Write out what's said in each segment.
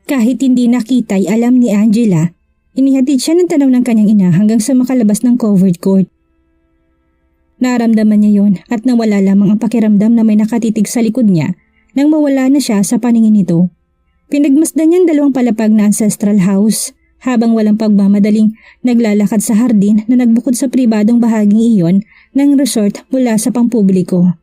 Kahit hindi nakita ay alam ni Angela. Inihatid siya ng tanaw ng kanyang ina hanggang sa makalabas ng covered court. Naramdaman niya yon at nawala lamang ang pakiramdam na may nakatitig sa likod niya nang mawala na siya sa paningin nito. Pinagmasdan niyang 2 palapag na ancestral house habang walang pagmamadaling naglalakad sa hardin na nagbukod sa pribadong bahaging iyon ng resort mula sa pampubliko.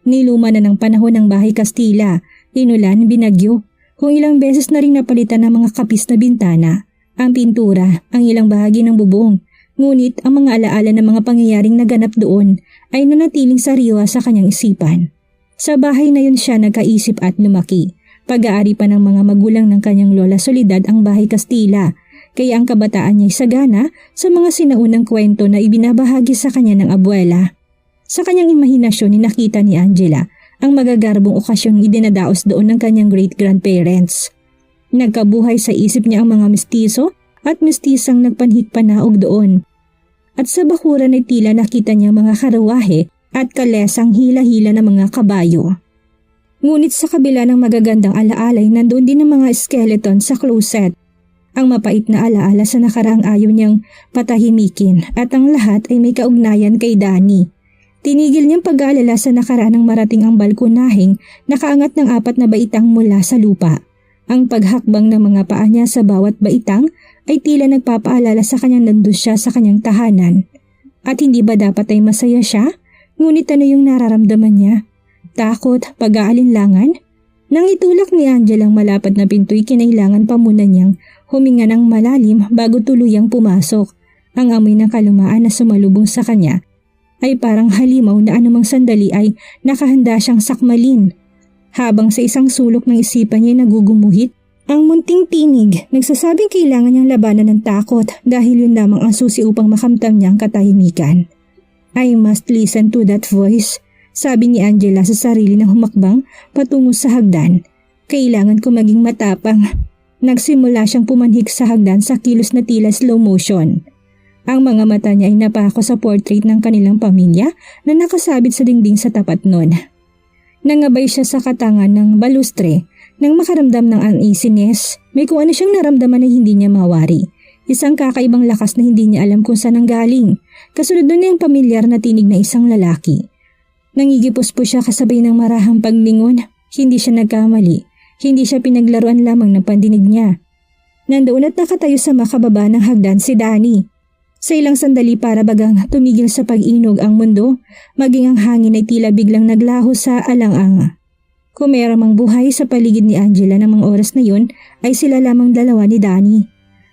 Niluma na ng panahon ng bahay Kastila, inulan, binagyo, kung ilang beses na rin napalitan ng mga kapis na bintana, ang pintura, ang ilang bahagi ng bubong. Ngunit ang mga alaala ng mga pangyayaring naganap doon ay nanatiling sariwa sa kanyang isipan. Sa bahay na yun siya nagkaisip at lumaki. Pag-aari pa ng mga magulang ng kanyang lola Soledad ang bahay Kastila, kaya ang kabataan niya ay sagana sa mga sinaunang kwento na ibinabahagi sa kanya ng abuela. Sa kanyang imahinasyon nakita ni Angela ang magagarbong okasyong idinadaos doon ng kanyang great-grandparents. Nagkabuhay sa isip niya ang mga mestizo at mestisang nagpanhik-panaog doon. At sa bakuran ay tila nakita niya mga karawahe at kalesang hila-hila ng mga kabayo. Ngunit sa kabila ng magagandang alaalay nandoon din ang mga skeleton sa closet. Ang mapait na alaala sa nakaraang ayaw niyang patahimikin at ang lahat ay may kaugnayan kay Danny. Tinigil niyang pag-aalala sa nakaraan ng marating ang balkonaheng nakaangat ng 4 na baitang mula sa lupa. Ang paghakbang ng mga paa niya sa bawat baitang ay tila nagpapaalala sa kanyang nandun siya sa kanyang tahanan. At hindi ba dapat ay masaya siya? Ngunit ano yung nararamdaman niya? Takot, pag-aalinlangan? Nang itulak ni Angela ang malapad na pinto'y kinailangan pa muna niyang huminga ng malalim bago tuluyang pumasok. Ang amoy ng kalumaan na sumalubong sa kanya ay parang halimaw na anumang sandali ay nakahanda siyang sakmalin. Habang sa isang sulok ng isipan niya nagugumuhit, ang munting tinig nagsasabing kailangan niyang labanan ng takot dahil yun lamang ang susi upang makamtam niyang katahimikan. I must listen to that voice, sabi ni Angela sa sarili ng humakbang patungo sa hagdan. Kailangan ko maging matapang. Nagsimula siyang pumanhik sa hagdan sa kilos na tila slow motion. Ang mga mata niya ay napako sa portrait ng kanilang pamilya na nakasabit sa dingding sa tapat nun. Nangabay siya sa katangan ng balustre nang makaramdam ng uneasiness. May kung ano siyang naramdaman na hindi niya mawari. Isang kakaibang lakas na hindi niya alam kung saan ang galing. Kasunod nun niyang pamilyar na tinig na isang lalaki. Nangigipos po siya kasabay ng marahang paglingon. Hindi siya nagkamali. Hindi siya pinaglaruan lamang ng pandinig niya. Nandoon at nakatayo sa makababa ng hagdan si Danny. Sa ilang sandali para bagang tumigil sa pag-inog ang mundo, maging ang hangin ay tila biglang naglaho sa alang-anga. Kung mayroong buhay sa paligid ni Angela ng mga oras na yun, ay sila lamang dalawa ni Danny.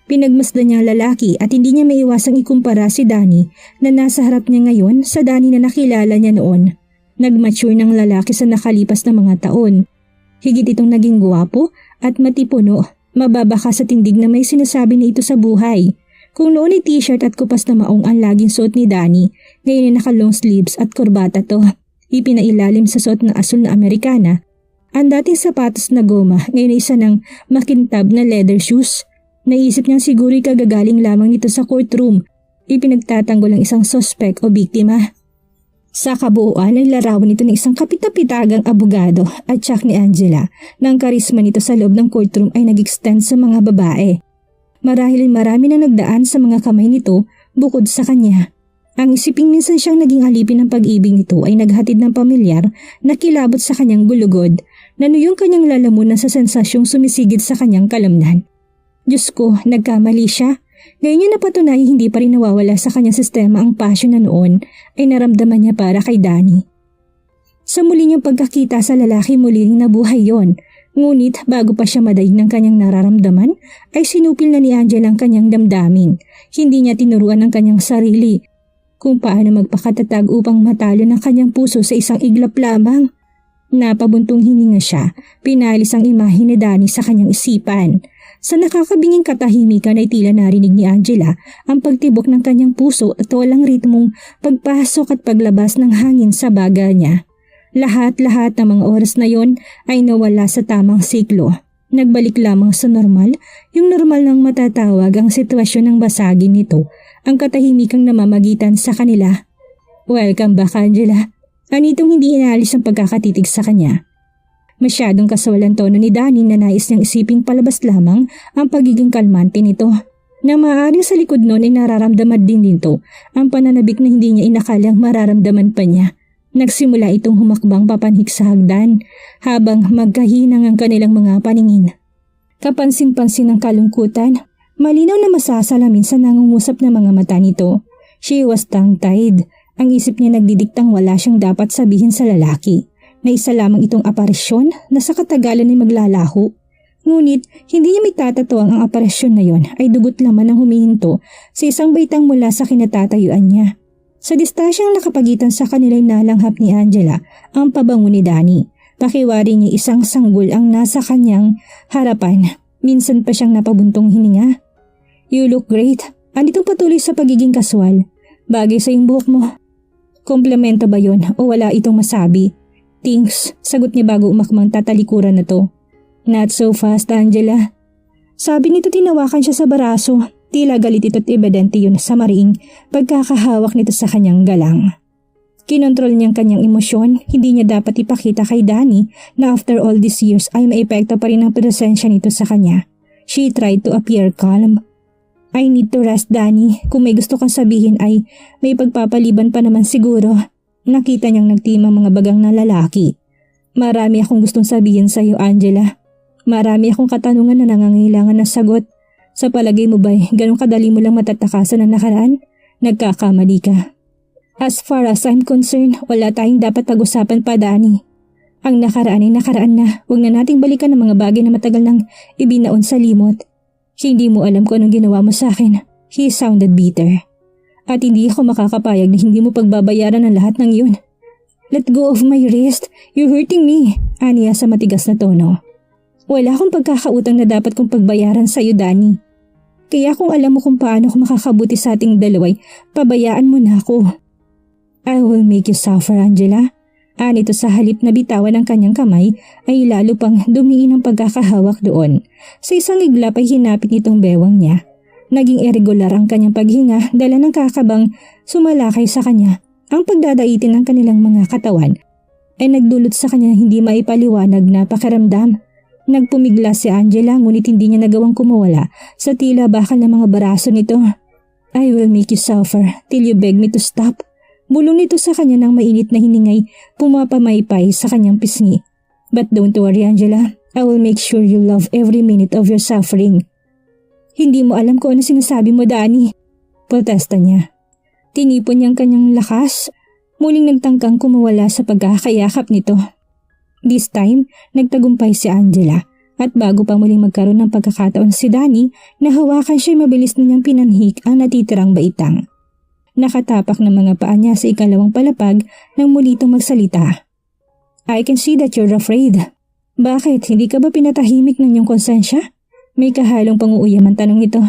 Pinagmasdan niya ang lalaki at hindi niya maiwasang ikumpara si Danny na nasa harap niya ngayon sa Danny na nakilala niya noon. Nag-mature ng lalaki sa nakalipas na mga taon. Higit itong naging guwapo at matipuno, mababa ka sa tindig na may sinasabi na ito sa buhay. Kung noon ay t-shirt at kupas na maong ang laging suot ni Danny, ngayon ay naka-long sleeves at kurbata to. Ipinailalim sa suot na asul na Amerikana. Ang dating sapatos na goma, ngayon ay isa ng makintab na leather shoes. Naisip niyang siguro'y kagagaling lamang nito sa courtroom. Ipinagtatanggol ang isang suspect o biktima. Sa kabuuan ay larawan ito ng isang kapitapitagang abogado at tsak ni Angela na ang karisma nito sa loob ng courtroom ay nag-extend sa mga babae. Marahil marami na nagdaan sa mga kamay nito bukod sa kanya. Ang isiping minsan siyang naging alipin ng pag-ibig nito ay naghatid ng pamilyar na kilabot sa kanyang gulugod, na yung kanyang lalamunan sa sensasyong sumisigid sa kanyang kalamnan. Diyos ko, nagkamali siya. Ngayon niya napatunay hindi pa rin nawawala sa kanyang sistema ang passion na noon ay naramdaman niya para kay Danny. Sa muli niyang pagkakita sa lalaki muli ring nabuhay yon. Ngunit bago pa siya madaig ng kanyang nararamdaman ay sinupil na ni Angela ang kanyang damdamin. Hindi niya tinuruan ang kanyang sarili kung paano magpakatatag upang matalo ng kanyang puso sa isang iglap lamang. Napabuntong hininga siya, pinalis ang imahe ni Danny sa kanyang isipan. Sa nakakabinging katahimikan ay tila narinig ni Angela ang pagtibok ng kanyang puso at walang ritmong pagpasok at paglabas ng hangin sa baga niya. Lahat-lahat ng mga oras na yon ay nawala sa tamang siklo. Nagbalik lamang sa normal, yung normal ng matatawag ang sitwasyon ng basagin nito, ang katahimikang namamagitan sa kanila. Welcome back, Angela. Anitong hindi inalis ang pagkakatitig sa kanya. Masyadong kaswal ang tono ni Danny na nais niyang isiping palabas lamang ang pagiging kalmante nito. Na maaaring sa likod noon ay nararamdaman din nito ang pananabik na hindi niya inakalang mararamdaman pa niya. Nagsimula itong humakbang papanhik sa hagdan habang magkahinang ang kanilang mga paningin. Kapansin-pansin ng kalungkutan, malinaw na masasalamin sa nangungusap na mga mata nito. She was tongue-tied. Ang isip niya nagdidiktang wala siyang dapat sabihin sa lalaki. Na isa lamang itong aparisyon na sa katagalan ay maglalaho. Ngunit hindi niya may tatatuang ang aparisyon na yon ay dugot laman ang humihinto sa isang baitang mula sa kinatatayuan niya. Sa distansyang nakapagitan sa kanila'y nalanghap ni Angela ang pabango ni Danny. Pakiwari niya isang sanggol ang nasa kanyang harapan. Minsan pa siyang napabuntong hininga. You look great. Anditong patuloy sa pagiging kaswal. Bagay sa iyong buhok mo. Komplemento ba yon o wala itong masabi? Thanks, sagot niya bago umakmang tatalikuran na to. Not so fast, Angela. Sabi nito tinawakan siya sa baraso. Tila galit ito't ebidente yun sa mariing pagkakahawak nito sa kanyang galang. Kinontrol niyang kanyang emosyon, hindi niya dapat ipakita kay Danny na after all these years ay maepekto pa rin ang presensya nito sa kanya. She tried to appear calm. I need to rest, Danny. Kung may gusto kang sabihin ay may pagpapaliban pa naman siguro. Nakita niyang nagtimang mga bagang na lalaki. Marami akong gustong sabihin sa iyo, Angela. Marami akong katanungan na nangangailangan ng sagot. Sa palagay mo ba'y ganun kadali mo lang matatakasan ang nakaraan? Nagkakamali ka. As far as I'm concerned, wala tayong dapat pag-usapan pa, Danny. Ang nakaraan ay nakaraan na. Huwag na nating balikan ng mga bagay na matagal nang ibinaon sa limot. Hindi mo alam kung anong ginawa mo sa akin. He sounded bitter. At hindi ako makakapayag na hindi mo pagbabayaran ang lahat ng yun. Let go of my wrist. You're hurting me, aniya sa matigas na tono. Wala akong pagkakautang na dapat kong pagbayaran sa iyo, Danny. Kaya kung alam mo kung paano ako makakabuti sa ating dalaway, pabayaan mo na ako. I will make you suffer, Angela. Anito sa halip na bitawan ng kanyang kamay ay lalo pang dumiin ang pagkakahawak doon. Sa isang iglap ay hinapit nitong bewang niya. Naging irregular ang kanyang paghinga dala ng kakabang sumalakay sa kanya. Ang pagdadaitin ng kanilang mga katawan ay nagdulot sa kanya hindi maipaliwanag na pakiramdam. Nagpumigla si Angela ngunit hindi niya nagawang kumawala sa tila bakal ng mga baraso nito. I will make you suffer till you beg me to stop. Bulong nito sa kanya ng mainit na hiningay pumapamaypay sa kanyang pisngi. But don't worry, Angela. I will make sure you love every minute of your suffering. Hindi mo alam kung ano sinasabi mo, Danny. Protesta niya. Tinipon niyang kanyang lakas. Muling nagtangkang kumawala sa pagkakayakap nito. This time, nagtagumpay si Angela. At bago pa muling magkaroon ng pagkakataon si Danny, nahawakan siya mabilis na niyang pinanhik ang natitirang baitang. Nakatapak ng mga paa niya sa ikalawang palapag nang muli itong magsalita. I can see that you're afraid. Bakit? Hindi ka ba pinatahimik ng iyong konsensya? May kahalong panguuyam ang tanong nito.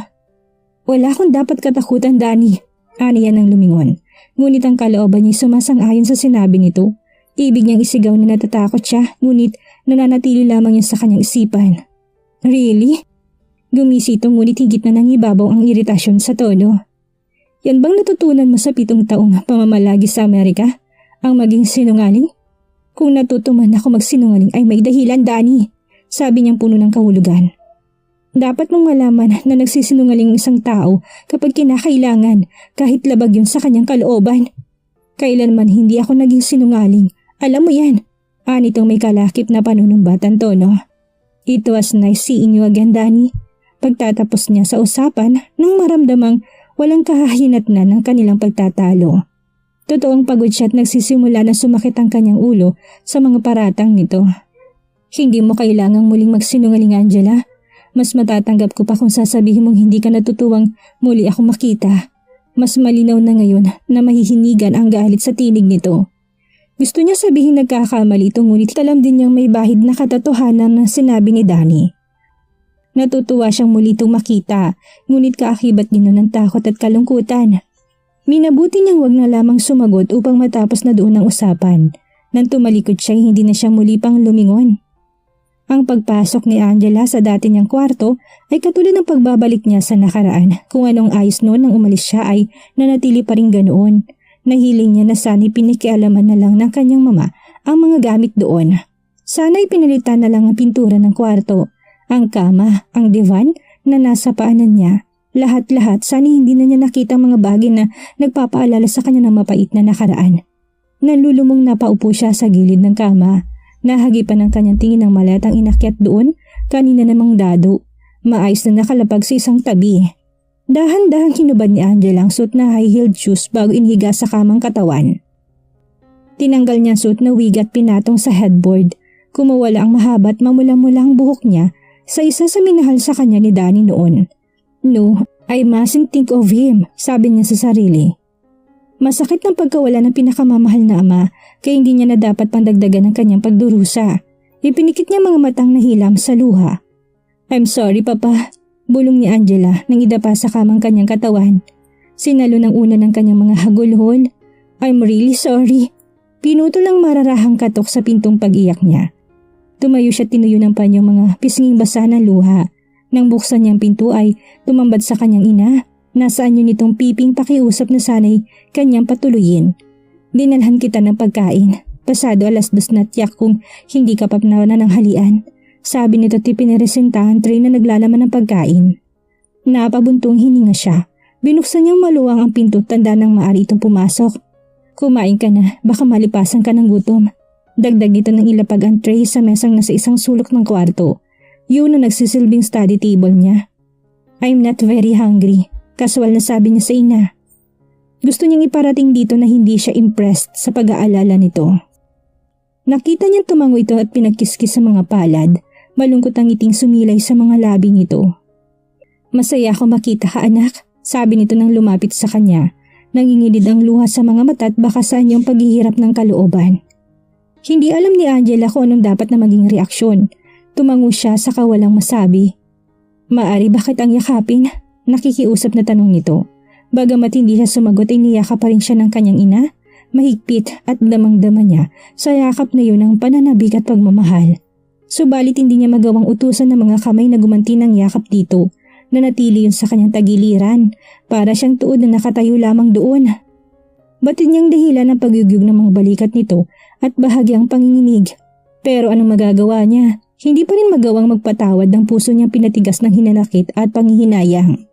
Wala akong dapat katakutan, Danny. Aniya ng lumingon. Ngunit ang kalooban niya sumasang-ayon sa sinabi nito. Ibig niyang isigaw na natatakot siya, ngunit nananatili lamang yun sa kanyang isipan. Really? Gumisi ito ngunit higit na nangibabaw ang iritasyon sa tono. Yan bang natutunan mo sa 7 taong pamamalagi sa Amerika? Ang maging sinungaling? Kung natutuman ako magsinungaling ay may dahilan, Danny. Sabi niyang puno ng kahulugan. Dapat mong malaman na nagsisinungaling isang tao kapag kinakailangan kahit labag yun sa kanyang kalooban. Kailanman hindi ako naging sinungaling. Alam mo yan. Anitong may kalakip na panunumbatan tono. It was nice seeing you again, Danny. Pagtatapos niya sa usapan nang maramdamang walang kahahinatnan ng kanilang pagtatalo. Totoong pagod siya at nagsisimula na sumakit ang kanyang ulo sa mga paratang nito. Hindi mo kailangang muling magsinungaling, Angela. Mas matatanggap ko pa kung sasabihin mong hindi ka natutuwang muli ako makita. Mas malinaw na ngayon na mahihinigan ang galit sa tinig nito. Gusto niya sabihin nagkakamali ito ngunit alam din niyang may bahid na katotohanan na sinabi ni Danny. Natutuwa siyang muli itong makita, ngunit kaakibat din ng takot at kalungkutan. Minabuti niyang wag na lamang sumagot upang matapos na doon ang usapan. Nang tumalikod siya hindi na siya muli pang lumingon. Ang pagpasok ni Angela sa dati niyang kwarto ay katulad ng pagbabalik niya sa nakaraan. Kung anong ayos noon nang umalis siya ay nanatili pa rin ganoon. Nahiling niya na sana'y pinikialaman na lang ng kanyang mama ang mga gamit doon. Sana'y pinalitan na lang ang pintura ng kwarto, ang kama, ang divan na nasa paanan niya. Lahat-lahat sana hindi na niya nakita ang mga bagay na nagpapaalala sa kanya ng mapait na nakaraan. Nalulumong napaupo siya sa gilid ng kama. Nahagipan ng kanyang tingin ng malatang inakyat doon, kanina namang dado. Maayos na nakalapag sa isang tabi. Dahan-dahang hinubad ni Angela ang suot na high-heeled shoes bago inhiga sa kamang katawan. Tinanggal niya ang suot na wig at pinatong sa headboard. Kumawala ang mahaba at mamula-mula ang buhok niya sa isa sa minahal sa kanya ni Danny noon. No, I mustn't think of him, sabi niya sa sarili. Masakit ng pagkawala ng pinakamamahal na ama kaya hindi niya na dapat pandagdagan ang kanyang pagdurusa. Ipinikit niya mga matang nahilam sa luha. I'm sorry, Papa, bulong ni Angela nang idapa sa kamang kanyang katawan. Sinalo ng una ng kanyang mga hagulhol. I'm really sorry. Pinutol ang mararahang katok sa pintong pag-iyak niya. Tumayo siya, tinuyo ng panyang mga pisnging basa ng luha. Nang buksan niyang pinto ay tumambad sa kanyang ina. Nasaan yun itong piping pakiusap na sana'y kanyang patuluyin. Dinalhan kita ng pagkain. Pasado 2:00 na tiyak kung hindi ka pa nananghalian. Sabi nito at piniresentahan tray na naglalaman ng pagkain. Napabuntong hininga siya. Binuksan niyang maluwang ang pinto, tanda ng maaari itong pumasok. Kumain ka na, baka malipasan ka ng gutom. Dagdag nito ng ilapag ang tray sa mesang nasa isang sulok ng kwarto. Yun ang nagsisilbing study table niya. I'm not very hungry. Kaswal na sabi niya sa ina. Gusto niyang iparating dito na hindi siya impressed sa pag-aalala nito. Nakita niyang tumango ito at pinagkiskis sa mga palad. Malungkot ang ngiting sumilay sa mga labi nito. Masaya ako makita ka, anak, sabi nito nang lumapit sa kanya. Nangingilid ang luha sa mga mata at baka saan yung paghihirap ng kalooban. Hindi alam ni Angela kung anong dapat na maging reaksyon. Tumango siya sa kawalang masabi. Maari bakit ang yakapin? Nakikiusap na tanong nito. Bagamat hindi siya sumagot ay niyakap pa rin siya ng kanyang ina. Mahigpit at damang-dama niya sa yakap na yun ang pananabik at pagmamahal. Subalit hindi niya magawang utusan ng mga kamay na gumanti ng yakap dito. Nanatili yun sa kanyang tagiliran para siyang tuod na nakatayo lamang doon. Batid niyang dahilan ang pagyugyug ng mga balikat nito at bahagyang panginginig. Pero anong magagawa niya? Hindi pa rin magawang magpatawad ng puso niyang pinatigas ng hinanakit at panghihinayang.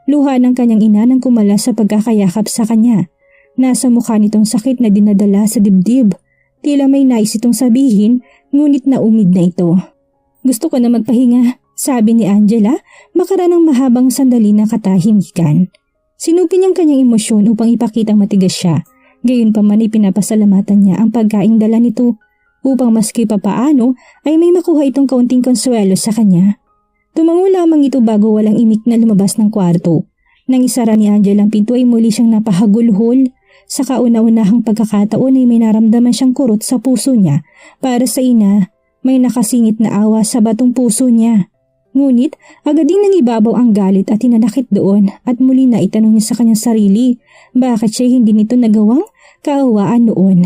Luha ng kanyang ina nang kumala sa pagkakayakap sa kanya. Nasa mukha nitong sakit na dinadala sa dibdib. Tila may nais itong sabihin, ngunit naumid na ito. Gusto ko na magpahinga, sabi ni Angela, makaran ng mahabang sandali na katahimikan. Sinupi niyang kanyang emosyon upang ipakitang matigas siya. Gayunpaman ay pinapasalamatan niya ang pagkaing dala nito upang maski papaano ay may makuha itong kaunting konsuelo sa kanya. Tumango lamang ito bago walang imik na lumabas ng kwarto. Nang isara ni Angela ang pinto ay muli siyang napahagulhol. Sa kauna-unahang pagkakataon ay may naramdaman siyang kurot sa puso niya. Para sa ina, may nakasingit na awa sa batong puso niya. Ngunit agad din nangibabaw ang galit at hinanakit doon at muli na itanong niya sa kanyang sarili bakit siya hindi nito nagawang kaawaan noon.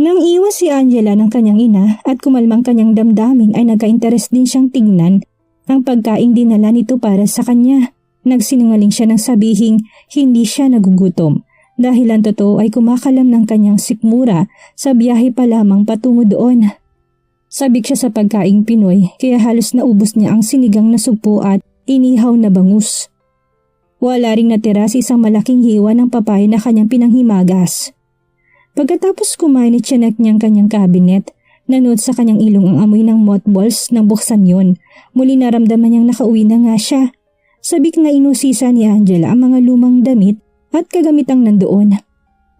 Nang iwas si Angela ng kanyang ina at kumalmang kanyang damdamin ay nagka-interes din siyang tingnan ang pagkaing dinala nito para sa kanya. Nagsinungaling siya ng sabihing hindi siya nagugutom dahil ang totoo ay kumakalam ng kanyang sikmura sa biyahe pa lamang patungo doon. Sabik siya sa pagkaing Pinoy kaya halos naubos niya ang sinigang na sugpo at inihaw na bangus. Wala ring natira sa isang malaking hiwa ng papaya na kanyang pinanghimagas. Pagkatapos kumain at tiyanak niyang kanyang kabinet, nanood sa kanyang ilong ang amoy ng mothballs nang buksan yon. Muli naramdaman niyang nakauwi na nga siya. Sabik na inusisa ni Angela ang mga lumang damit at kagamitang nandoon.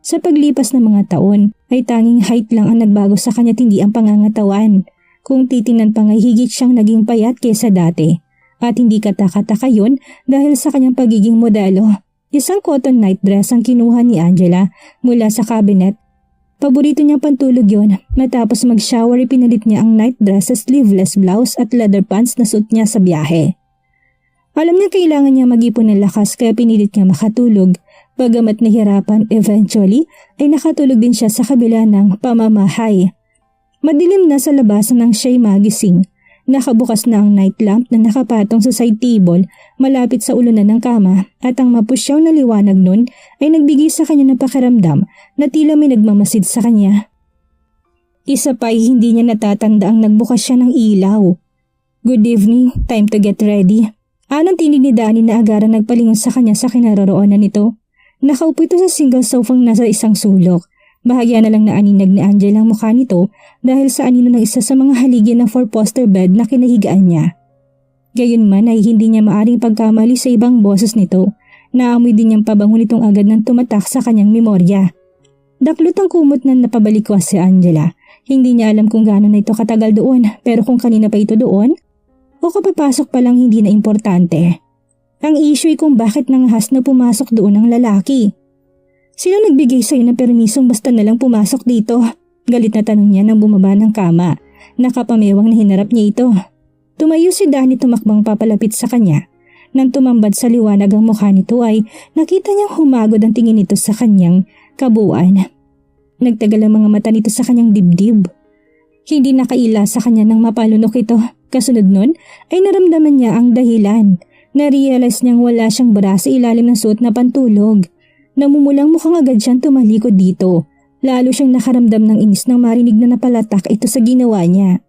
Sa paglipas ng mga taon ay tanging height lang ang nagbago sa kanya at hindi ang pangangatawan. Kung titingnan pa ngay higit siyang naging payat kesa dati. At hindi kataka-taka yun dahil sa kanyang pagiging modelo. Isang cotton night dress ang kinuha ni Angela mula sa cabinet. Paborito niyang pantulog yon. Matapos mag-shower pinalit niya ang night dress sa sleeveless blouse at leather pants na suot niya sa biyahe. Alam niya kailangan niya mag-ipon ng lakas kaya pinilit niya makatulog. Bagamat nahirapan, eventually ay nakatulog din siya sa kabila ng pamamahay. Madilim na sa labasan ng siya'y magising. Nakabukas na ang night lamp na nakapatong sa side table malapit sa ulunan ng kama at ang mapusyaw na liwanag nun ay nagbigay sa kanya ng pakiramdam na tila may nagmamasid sa kanya. Isa pa ay hindi niya natatanda ang nagbukas siya ng ilaw. Good evening, time to get ready. Anong tinig ni Danny na agaran nagpalingon sa kanya sa kinaroroonan nito. Nakaupo ito sa single sofang nasa isang sulok. Bahagya na lang naaninag ni Angela ang mukha nito dahil sa anino ng isa sa mga haligi ng 4-poster bed na kinahigaan niya. Gayunman ay hindi niya maaring pagkamali sa ibang boses nito. Naamoy din niyang pabango nitong agad nang tumatak sa kanyang memorya. Daklot ang kumot na napabalikwas si Angela. Hindi niya alam kung gaano na ito katagal doon, pero kung kanina pa ito doon o kapapasok pa lang hindi na importante. Ang issue ay kung bakit nangahas na pumasok doon ang lalaki. Sino nagbigay sa'yo ng permisong basta nalang pumasok dito? Galit na tanong niya nang bumaba ng kama. Nakapamewang na hinarap niya ito. Tumayo si Danny tumakbang papalapit sa kanya. Nang tumambad sa liwanag ang mukha nito ay nakita niyang humagod ang tingin nito sa kanyang kabuuan. Nagtagal ang mga mata nito sa kanyang dibdib. Hindi nakaila sa kanya nang mapalunok ito. Kasunod nun ay naramdaman niya ang dahilan. Narealize niyang wala siyang bra sa ilalim ng suot na pantulog. Namumulang mukhang agad siyang tumalikod dito. Lalo siyang nakaramdam ng inis nang marinig na napalatak ito sa ginawa niya.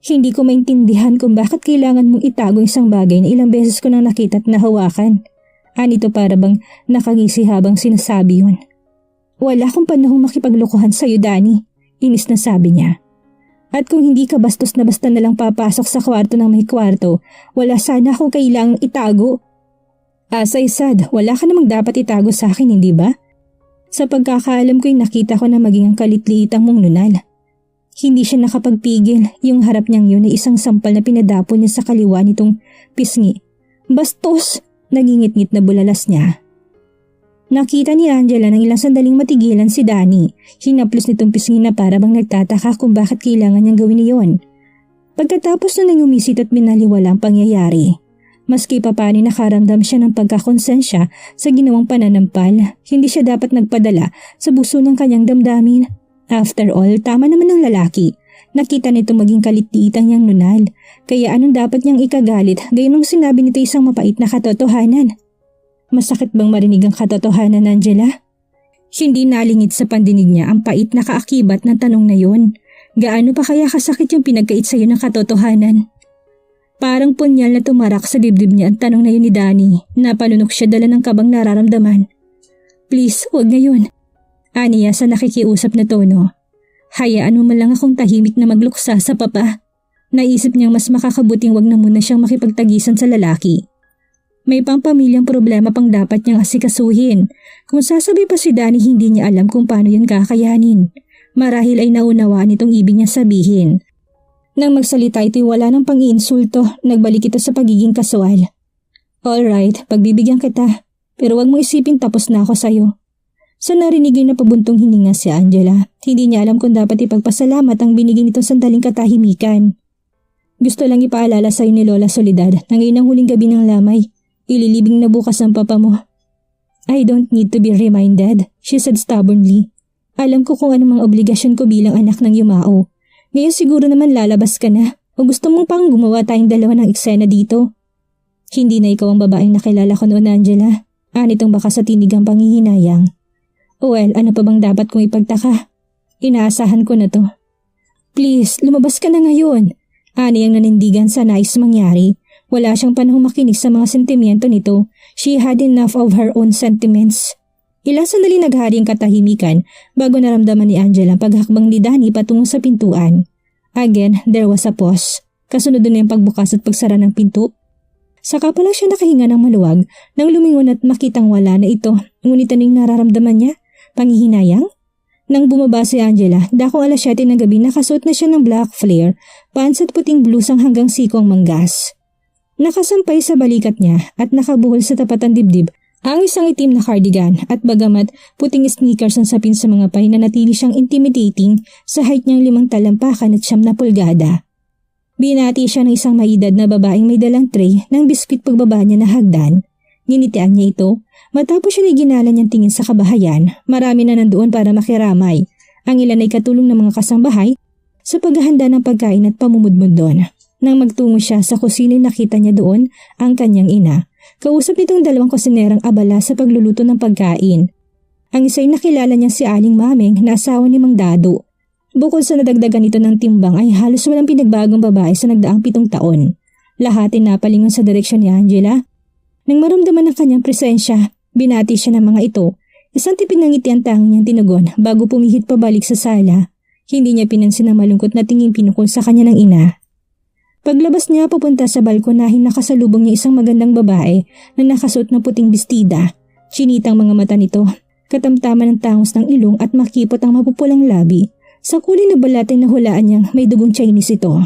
Hindi ko maintindihan kung bakit kailangan mong itago isang bagay na ilang beses ko nang nakita at nahawakan. Anito para bang nakangisi habang sinasabi yun. Wala akong panahong makipaglokohan sa'yo, Danny. Inis na sabi niya. At kung hindi ka bastos na basta nalang papasok sa kwarto ng may kwarto, wala sana akong kailangang itago. As I said, wala ka namang dapat itago sa akin, hindi ba? Sa pagkakaalam ko'y nakita ko na maging ang kalitliitang mong nunal. Hindi siya nakapagpigil, yung harap niyang yun ay isang sampal na pinadapo niya sa kaliwa nitong pisngi. Bastos! Nangingit-ngit na bulalas niya. Nakita ni Angela ng ilang sandaling matigilan si Danny. Hinaplos nitong pisngi na para bang nagtataka kung bakit kailangan niyang gawin iyon. Pagkatapos na nang umisit at minaliwala ang pangyayari. Maski papani nakaramdam siya ng pagkakonsensya sa ginawang pananampal, hindi siya dapat nagpadala sa buso ng kanyang damdamin. After all, tama naman ng lalaki. Nakita nito maging kalitliitang niyang nunal. Kaya anong dapat niyang ikagalit gayon nung sinabi nito isang mapait na katotohanan? Masakit bang marinig ang katotohanan, Angela? Hindi nalingid sa pandinig niya ang pait na kaakibat ng tanong na yun. Gaano pa kaya kasakit yung pinagkait sa iyo ng katotohanan? Parang punyal na tumarak sa dibdib niya ang tanong na yun ni Danny. Napalunok siya dala ng kabang nararamdaman. Please, huwag ngayon. Aniya sa nakikiusap na tono. Hayaan mo man lang akong tahimik na magluksa sa papa. Naisip niyang mas makakabuting wag na muna siyang makipagtagisan sa lalaki. May pampamilyang problema pang dapat niyang asikasuhin. Kung sasabi pa si Danny hindi niya alam kung paano yun kakayanin. Marahil ay naunawaan itong ibig niya sabihin. Nang magsalita ito'y wala ng pang-iinsulto, nagbalik ito sa pagiging kasual. Alright, pagbibigyan kita, pero wag mo isipin tapos na ako sa'yo. Sa narinig na pabuntong hininga si Angela, hindi niya alam kung dapat ipagpasalamat ang binigay nitong sandaling katahimikan. Gusto lang ipaalala sa'yo ni Lola Soledad na ngayon ang huling gabi ng lamay, ililibing na bukas ang papa mo. I don't need to be reminded, she said stubbornly. Alam ko kung anong mga obligasyon ko bilang anak ng yumao. Ngayon siguro naman lalabas ka na o gusto mong pang gumawa tayong dalawa ng eksena dito. Hindi na ikaw ang babaeng nakilala ko noon, Angela. Anitong baka sa tinigang panghihinayang. Well, ano pa bang dapat kong ipagtaka? Inaasahan ko na to. Please, lumabas ka na ngayon. Ani ang nanindigan sa nais mangyari. Wala siyang panahong makinig sa mga sentimiento nito. She had enough of her own sentiments. Ilang sandali naghari ang katahimikan bago naramdaman ni Angela ang paghakbang ni Danny patungo sa pintuan. Again, there was a pause. Kasunod na yung pagbukas at pagsara ng pinto. Saka pa lang siya nakahinga ng maluwag nang lumingon at makitang wala na ito. Ngunit anong nararamdaman niya? Panghihinayang? Nang bumaba si Angela, dako alas 7 ng gabi nakasuot na siya ng black flare, pants at puting blusang hanggang sikong manggas. Nakasampay sa balikat niya at nakabuhol sa tapatan dibdib ang isang itim na cardigan at bagamat puting sneakers ang sapin sa mga pay na natili siyang intimidating sa height niyang 5 talampakan at 9 na pulgada. Binati siya ng isang maedad na babaeng may dalang tray ng biskwit pagbaba niya na hagdan. Nginitian niya ito matapos siya ay ginala niyang tingin sa kabahayan. Marami na nandoon para makiramay. Ang ilan ay katulong ng mga kasambahay sa paghahanda ng pagkain at pamumudmud doon. Nang magtungo siya sa kusina nakita niya doon ang kanyang ina. Kausap nitong 2 kusinerang abala sa pagluluto ng pagkain. Ang isa ay nakilala niya si Aling Mameng na asawa ni Mang Dado. Bukod sa nadagdagan ito ng timbang ay halos walang pinagbagong babae sa nagdaang 7 taon. Lahat ay napalingon sa direksyon ni Angela. Nang maramdaman ang kanyang presensya, binati siya ng mga ito. Isang tipid ng ngiti ang tanging niyang tinugon bago pumihit pabalik sa sala. Hindi niya pinansin ang malungkot na tingin pinukol sa kanya ng ina. Paglabas niya papunta sa balkonahin, nakasalubong niya isang magandang babae na nakasuot ng puting bestida. Chinitang mga mata nito, katamtaman ng tangos ng ilong at makipot ang mapupulang labi. Sa kulay na balat ay nahulaan niyang may dugong Chinese ito.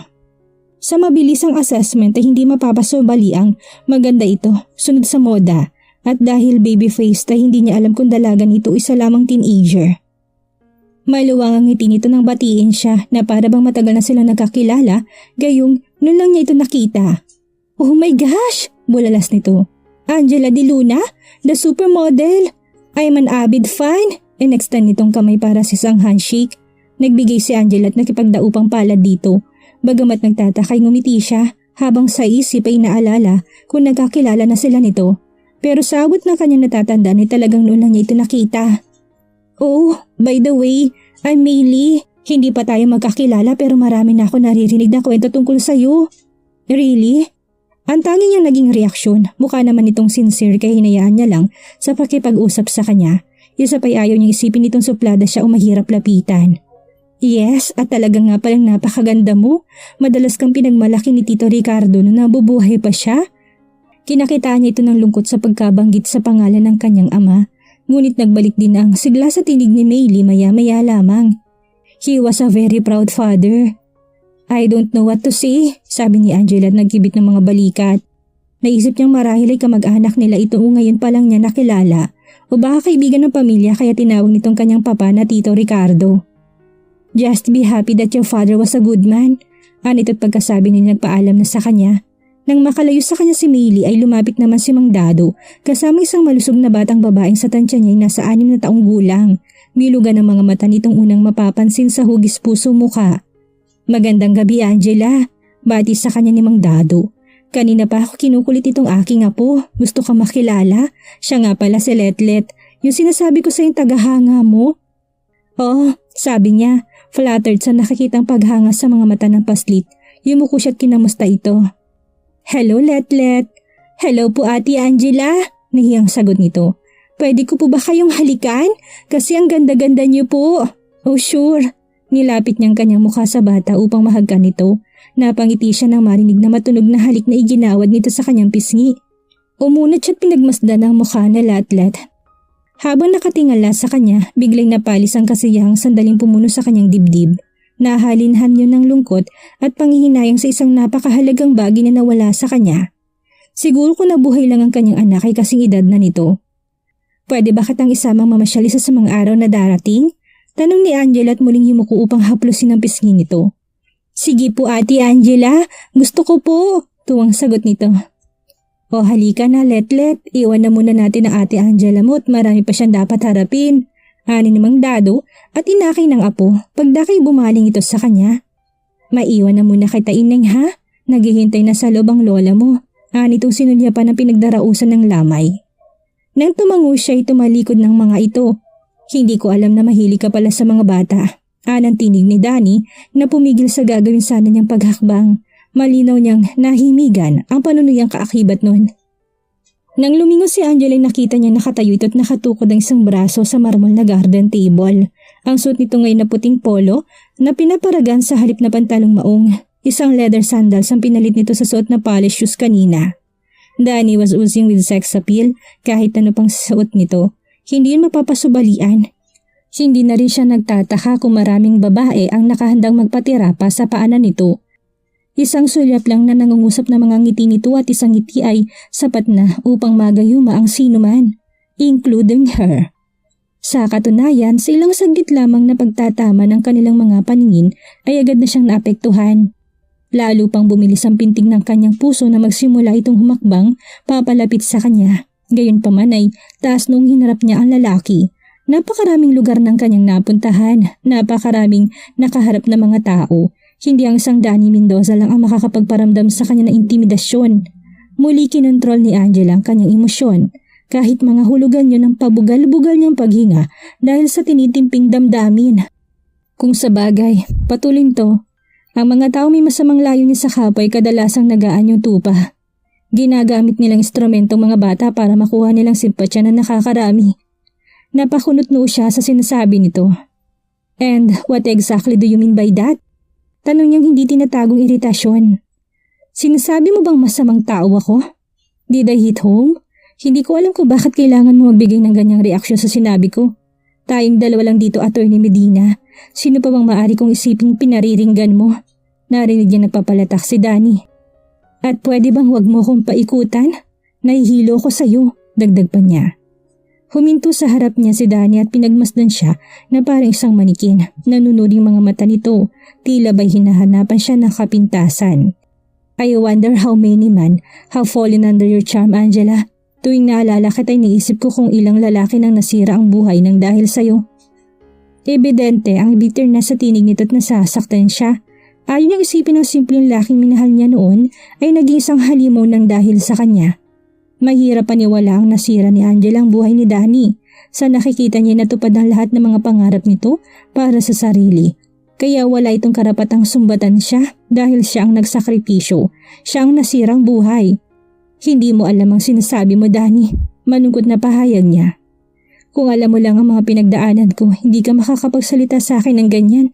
Sa mabilisang assessment ay hindi mapapasubali ang maganda ito, sunod sa moda, at dahil baby-faced ay hindi niya alam kung dalagan ito isa lamang teenager. Maluwang ang ngiti nito nang batiin siya na para bang matagal na silang nagkakilala, gayong noon lang niya ito nakita. Oh my gosh! Bulalas nito. Angela Di Luna, the supermodel! I'm an avid fan! Inextend nitong kamay para sa isang handshake. Nagbigay si Angela at nakipagdaupang palad dito. Bagamat nagtatakay, ngumiti siya habang sa isip ay naalala kung nagkakilala na sila nito. Pero sa abot na kanyang natatandaan ay talagang noon lang niya ito nakita. Oh, by the way, I'm Maylie. Hindi pa tayo magkakilala pero marami na ako naririnig na kwento tungkol sa'yo. Really? Ang tanging niyang naging reaksyon, mukha naman itong sincere kaya hinayaan niya lang sa pakipag-usap sa kanya. Isa pa'y ayaw niyang isipin itong suplada siya o mahirap lapitan. Yes, at talagang nga palang napakaganda mo. Madalas kang pinagmalaki ni Tito Ricardo nung nabubuhay pa siya. Kinakitaan niya ito ng lungkot sa pagkabanggit sa pangalan ng kanyang ama. Ngunit nagbalik din ang sigla sa tinig ni Maylie maya-maya lamang. He was a very proud father. I don't know what to say, sabi ni Angela at nagkibit ng mga balikat. Naisip niyang marahil ay kamag-anak nila ito o ngayon pa lang niya nakilala. O baka kaibigan ng pamilya kaya tinawag nitong kanyang papa na Tito Ricardo. Just be happy that your father was a good man. Anit at pagkasabi niya nagpaalam na sa kanya. Nang makalayo sa kanya si Maylie ay lumapit naman si Mang Dado kasama isang malusog na batang babaeng sa tansya niya ay nasa 6 na taong gulang. Bilugan ang mga mata nitong unang mapapansin sa hugis puso mukha. Magandang gabi Angela, bati sa kanya ni Mang Dado. Kanina pa ako kinukulit itong aking apo, gusto ka makilala? Siya nga pala si Letlet, yung sinasabi ko sa yung tagahanga mo. Oh, sabi niya. Flattered sa nakikitang paghanga sa mga mata ng paslit, yumuko siya at kinamusta ito. Hello, Letlet. Hello po, Ate Angela. Nahiyang sagot nito. Pwede ko po ba kayong halikan? Kasi ang ganda-ganda niyo po. Oh, sure. Nilapit niyang kanyang mukha sa bata upang mahagkan nito. Napangiti siya nang marinig na matunog na halik na iginawad nito sa kanyang pisngi. Umunat siya't pinagmasdan ang mukha na Letlet. Habang nakatingala sa kanya, biglang napalis ang kasiyahang sandaling pumuno sa kanyang dibdib. Nahalinhan yun ng lungkot at panghihinayang sa isang napakahalagang bagay na nawala sa kanya. Siguro kung nabuhay lang ang kanyang anak ay kasing edad na nito. Pwede ba kitang isamang mamasyal isa sa mga araw na darating? Tanong ni Angela at muling yumuko upang haplusin ang pisngi nito. Sige po Ate Angela, gusto ko po, tuwang sagot nito. O halika na Letlet, iwan na muna natin ang Ate Angela mo at marami pa siyang dapat harapin. Ani ni Mang Dado at inakay ng apo pagdakay bumaling ito sa kanya. Maiwan na muna kita Ineng ha, naghihintay na sa loob ang lola mo. Ani itong sinulyapan ng pinagdarausan ng lamay. Nang tumango siya ay tumalikod ng mga ito. Hindi ko alam na mahilig ka pala sa mga bata. Anang tinig ni Danny na pumigil sa gagawin sana niyang paghakbang. Malinaw niyang nahimigan ang panunuyang kaakibat nun. Nang lumingon si Angela nakita niya nakatayo ito at nakatukod ang isang braso sa marmol na garden table. Ang suot nito ngayon na puting polo na pinaparagan sa halip na pantalong maong. Isang leather sandals ang pinalit nito sa suot na polished shoes kanina. Danny was oozing with sex appeal kahit ano pang suot nito. Hindi yun mapapasubalian. Hindi na rin siya nagtataka kung maraming babae ang nakahandang magpatira pa sa paanan nito. Isang sulyap lang na nangungusap na mga ngiti nito at isang ngiti ay sapat na upang magayuma ang sino man, including her. Sa katunayan, sa ilang saglit lamang na pagtatama ng kanilang mga paningin ay agad na siyang naapektuhan. Lalo pang bumilis ang pintig ng kanyang puso na magsimula itong humakbang papalapit sa kanya. Gayunpaman ay taas noong hinarap niya ang lalaki. Napakaraming lugar ng kanyang napuntahan, napakaraming nakaharap na mga tao. Hindi ang isang Danny Mendoza lang ang makakapagparamdam sa kanya ng intimidasyon. Muli kinontrol ni Angela ang kanyang emosyon. Kahit mga hulugan yun ang pabugal-bugal niyang paghinga dahil sa tinitimping damdamin. Kung sa bagay, patulin to. Ang mga tao may masamang layunin sa kapwa ay kadalasang nagaan yung tupa. Ginagamit nilang instrumentong mga bata para makuha nilang simpatsya na nakakarami. Napakunot-noo siya sa sinasabi nito. And what exactly do you mean by that? Tanong niyang hindi tinatagong iritasyon. Sinasabi mo bang masamang tao ako? Did I hit home? Hindi ko alam kung bakit kailangan mo magbigay ng ganyang reaksyon sa sinabi ko. Tayong dalawa lang dito, Attorney Medina. Sino pa bang maaari kong isiping pinariringgan mo? Narinig niya nagpapalatak si Danny. At pwede bang wag mo kong paikutan? Nahihilo ko sa'yo, dagdag pa niya. Huminto sa harap niya si Danny at pinagmasdan siya na parang isang manikin. Nanunuring mga mata nito, tila ba'y hinahanapan siya ng kapintasan. I wonder how many men have fallen under your charm, Angela. Tuwing naalala kita ay naisip ko kung ilang lalaki nang nasira ang buhay ng dahil sa'yo. Ebidente ang bitter na sa tinig nito at nasasaktan siya. Ayaw niyang isipin ang simpleng laking minahal niya noon ay naging isang halimaw ng dahil sa kanya. Mahirap paniwala ang nasira ni Angela ang buhay ni Danny. Sa nakikita niya natupad ang lahat ng mga pangarap nito para sa sarili. Kaya wala itong karapatang sumbatan siya dahil siya ang nagsakripisyo. Siya ang nasirang buhay. Hindi mo alam ang sinasabi mo, Danny. Malungkot na pahayag niya. Kung alam mo lang ang mga pinagdaanan ko, hindi ka makakapagsalita sa akin ng ganyan.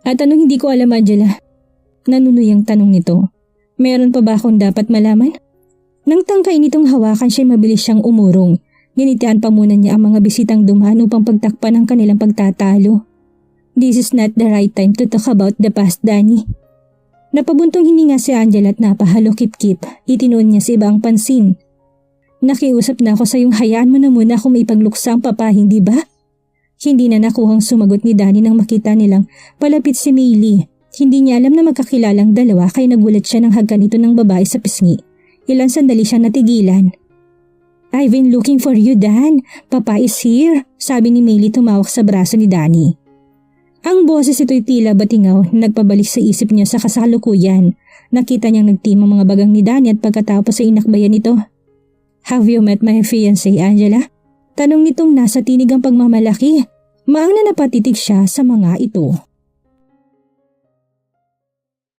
At anong hindi ko alam, Angela? Nanunuyang tanong nito. Meron pa ba akong dapat malaman? Nang tangkain nitong hawakan siya mabilis siyang umurong. Ginitian pa muna niya ang mga bisitang dumaan upang pagtakpan ang kanilang pagtatalo. This is not the right time to talk about the past, Danny. Napabuntong hininga si Angela at napahalo kip-kip. Itinuon niya si ibang pansin. Nakiusap na ako sa iyong hayaan mo na muna kung may pagluksa ang papa, hindi ba? Hindi na nakuhang sumagot ni Danny nang makita nilang palapit si Maylie. Hindi niya alam na magkakilalang dalawa kaya nagulat siya nang hagkan ito ng babae sa pisngi. Ilang sandali siya natigilan. I've been looking for you, Dan. Papa is here, sabi ni Maylie tumawak sa braso ni Danny. Ang boses ito'y tila batingaw, nagpabalik sa isip niya sa kasalukuyan. Nakita niyang nagtim ang mga bagang ni Danny at pagkatapos ay inakbayan ito. Have you met my fiancé, Angela? Tanong nitong nasa tinig ang pagmamalaki. Maang na napatitig siya sa mga ito.